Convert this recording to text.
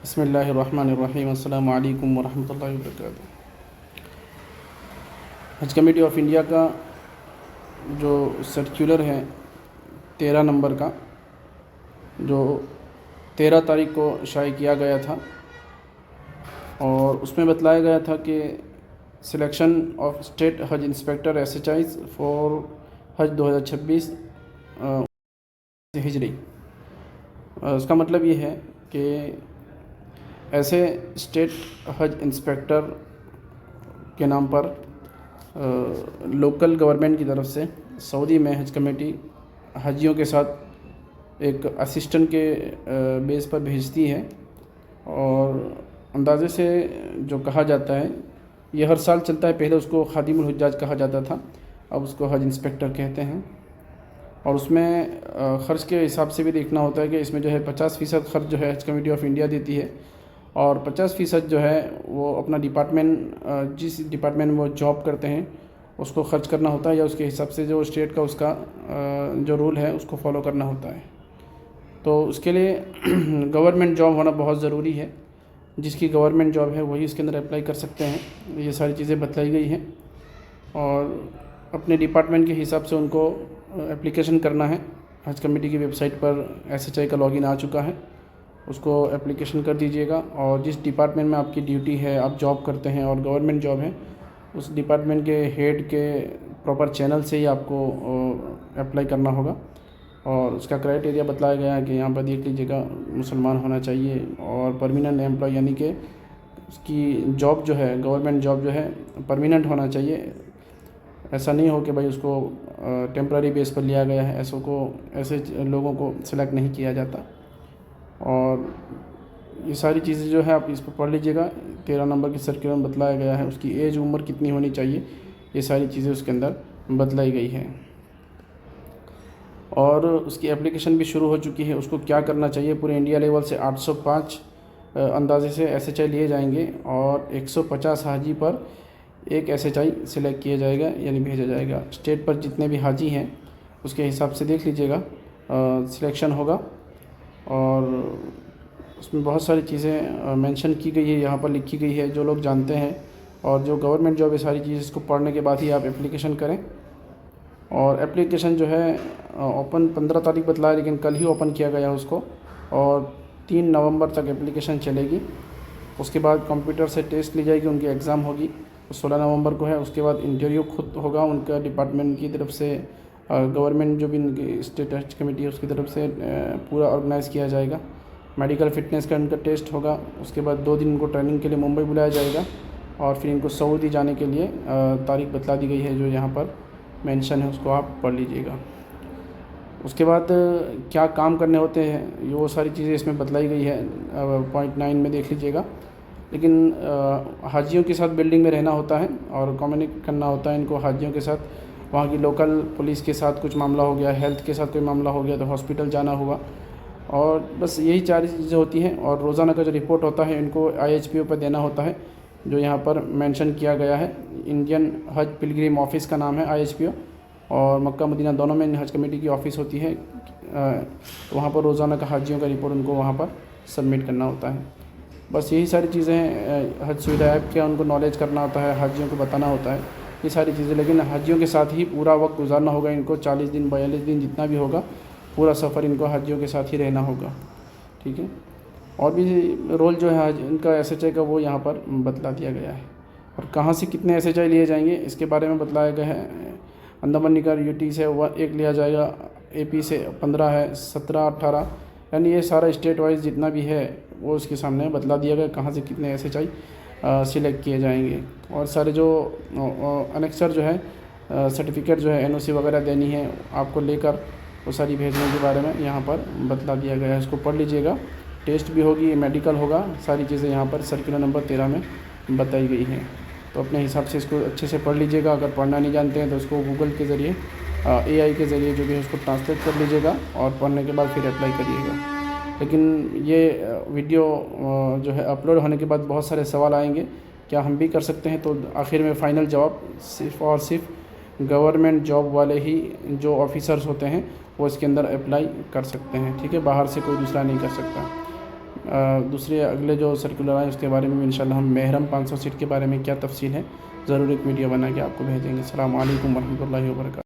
बिस्मिल्लाहिर्रहमानिर्रहीम। अस्सलामु अलैकुम वरहमतुल्लाहि वबरकातुहू। हज कमेटी ऑफ इंडिया का जो सर्कुलर है 13 नंबर का, जो 13 तारीख को शाये किया गया था, और उसमें बतलाया गया था कि सिलेक्शन ऑफ स्टेट हज इंस्पेक्टर SHIs फॉर हज 2026 हिजरी। उसका मतलब ये है कि ऐसे स्टेट हज इंस्पेक्टर के नाम पर लोकल गवर्नमेंट की तरफ से सऊदी में हज कमेटी हाजियों के साथ एक असिस्टेंट के बेस पर भेजती है। और अंदाज़े से जो कहा जाता है ये हर साल चलता है। पहले उसको खादिमुल हुज्जाज कहा जाता था, अब उसको हज इंस्पेक्टर कहते हैं। और उसमें ख़र्च के हिसाब से भी देखना होता है कि इसमें जो है 50% ख़र्च जो है हज कमेटी ऑफ इंडिया देती है, और 50% जो है वो अपना डिपार्टमेंट, जिस डिपार्टमेंट में वो जॉब करते हैं उसको ख़र्च करना होता है, या उसके हिसाब से जो स्टेट का उसका जो रूल है उसको फॉलो करना होता है। तो उसके लिए गवर्नमेंट जॉब होना बहुत ज़रूरी है। जिसकी गवर्नमेंट जॉब है वही इसके अंदर अप्लाई कर सकते हैं। ये सारी चीज़ें बतलाई गई हैं, और अपने डिपार्टमेंट के हिसाब से उनको एप्लीकेशन करना है। हज कमेटी की वेबसाइट पर SHI का लॉगिन आ चुका है, उसको एप्लीकेशन कर दीजिएगा। और जिस डिपार्टमेंट में आपकी ड्यूटी है, आप जॉब करते हैं और गवर्नमेंट जॉब है, उस डिपार्टमेंट के हेड के प्रॉपर चैनल से ही आपको अप्लाई करना होगा। और उसका क्राइटेरिया बताया गया है कि यहाँ पर देख लीजिएगा, मुसलमान होना चाहिए और परमानेंट एम्प्लॉय, यानी कि उसकी जॉब जो है, गवर्नमेंट जॉब जो है परमानेंट होना चाहिए। ऐसा नहीं हो कि भाई उसको टेम्पररी बेस पर लिया गया है, ऐसे लोगों को सिलेक्ट नहीं किया जाता। और ये सारी चीज़ें जो है आप इस पर पढ़ लीजिएगा। 13 नंबर की सर्कुलर में बतलाया गया है, उसकी एज उम्र कितनी होनी चाहिए, ये सारी चीज़ें उसके अंदर बतलाई गई हैं। और उसकी एप्लीकेशन भी शुरू हो चुकी है। उसको क्या करना चाहिए, पूरे इंडिया लेवल से 805 अंदाजे से SHI लिए जाएंगे, और 150 हाजी पर एक SHI सिलेक्ट किया जाएगा, यानी भेजा जाएगा। स्टेट पर जितने भी हाजी हैं उसके हिसाब से देख लीजिएगा सिलेक्शन होगा। और उसमें बहुत सारी चीज़ें मेंशन की गई है, यहाँ पर लिखी गई है, जो लोग जानते हैं। और जो गवर्नमेंट जॉब है, सारी चीज़ इसको पढ़ने के बाद ही आप एप्लीकेशन करें। और एप्लीकेशन जो है ओपन 15 तारीख बतलाया, लेकिन कल ही ओपन किया गया उसको, और 3 नवंबर तक एप्लीकेशन चलेगी। उसके बाद कंप्यूटर से टेस्ट ली जाएगी, उनकी एग्ज़ाम होगी 16 नवंबर को है। उसके बाद इंटरव्यू खुद होगा उनका डिपार्टमेंट की तरफ से, गवर्नमेंट जो भी उनकी स्टेट हज कमेटी है उसकी तरफ से पूरा ऑर्गेनाइज़ किया जाएगा। मेडिकल फ़िटनेस का उनका टेस्ट होगा। उसके बाद 2 दिन इनको ट्रेनिंग के लिए मुंबई बुलाया जाएगा, और फिर इनको सऊदी जाने के लिए तारीख बतला दी गई है, जो यहाँ पर मेंशन है, उसको आप पढ़ लीजिएगा। उसके बाद क्या काम करने होते हैं, ये वो सारी चीज़ें इसमें बतलाई गई है, पॉइंट 9 में देख लीजिएगा। लेकिन हाजियों के साथ बिल्डिंग में रहना होता है और कम्युनिकेट करना होता है इनको हाजियों के साथ। वहाँ की लोकल पुलिस के साथ कुछ मामला हो गया, हेल्थ के साथ कोई मामला हो गया तो हॉस्पिटल जाना होगा, और बस यही 4 चीज़ें होती हैं। और रोज़ाना का जो रिपोर्ट होता है इनको IHPO पर देना होता है, जो यहाँ पर मेंशन किया गया है। इंडियन हज पिलग्रिम ऑफिस का नाम है IHPO, और मक्का मदीना दोनों में हज कमेटी की ऑफ़िस होती है। तो वहाँ पर रोज़ाना का हाजियों का रिपोर्ट उनको वहाँ पर सबमिट करना होता है। बस यही सारी चीज़ें हैं। हज सुविधा ऐप क्या उनको नॉलेज करना होता है, हाजियों को बताना होता है, ये सारी चीज़ें। लेकिन हाजियों के साथ ही पूरा वक्त गुजारना होगा इनको, 40 दिन 42 दिन जितना भी होगा, पूरा सफ़र इनको हाजियों के साथ ही रहना होगा। ठीक है। और भी रोल जो है इनका SHI का, वो यहाँ पर बतला दिया गया है। और कहाँ से कितने SHI लिए जाएंगे इसके बारे में बतलाया गया है। अंडमान निकोबार UT से 1 लिया जाएगा, AP से 15 है, 17 18, यानी ये सारा स्टेट वाइज जितना भी है वो उसके सामने बतला दिया गया, कहाँ से कितने SHI सिलेक्ट किए जाएंगे। और सारे जो अनेक्सर जो है सर्टिफिकेट जो है NOC वगैरह देनी है आपको लेकर, वो सारी भेजने के बारे में यहाँ पर बतला दिया गया है। इसको पढ़ लीजिएगा। टेस्ट भी होगी, मेडिकल होगा, सारी चीज़ें यहाँ पर सर्कुलर नंबर 13 में बताई गई हैं। तो अपने हिसाब से इसको अच्छे से पढ़ लीजिएगा। अगर पढ़ना नहीं जानते हैं तो उसको गूगल के ज़रिए, AI के ज़रिए जो भी है उसको ट्रांसलेट कर लीजिएगा, और पढ़ने के बाद फिर अप्लाई करिएगा। लेकिन ये वीडियो जो है अपलोड होने के बाद बहुत सारे सवाल आएंगे, क्या हम भी कर सकते हैं? तो आखिर में फ़ाइनल जवाब सिर्फ़ और सिर्फ गवर्नमेंट जॉब वाले ही जो ऑफिसर्स होते हैं वो इसके अंदर अप्लाई कर सकते हैं। ठीक है, बाहर से कोई दूसरा नहीं कर सकता। दूसरे अगले जो सर्कुलर आए उसके बारे में भी इंशाल्लाह हम महरम 500 सीट के बारे में क्या तफसील है ज़रूर एक वीडियो बना के आपको भेजेंगे। अस्सलाम वालेकुम वरहमतुल्लाहि वबरकातुहू।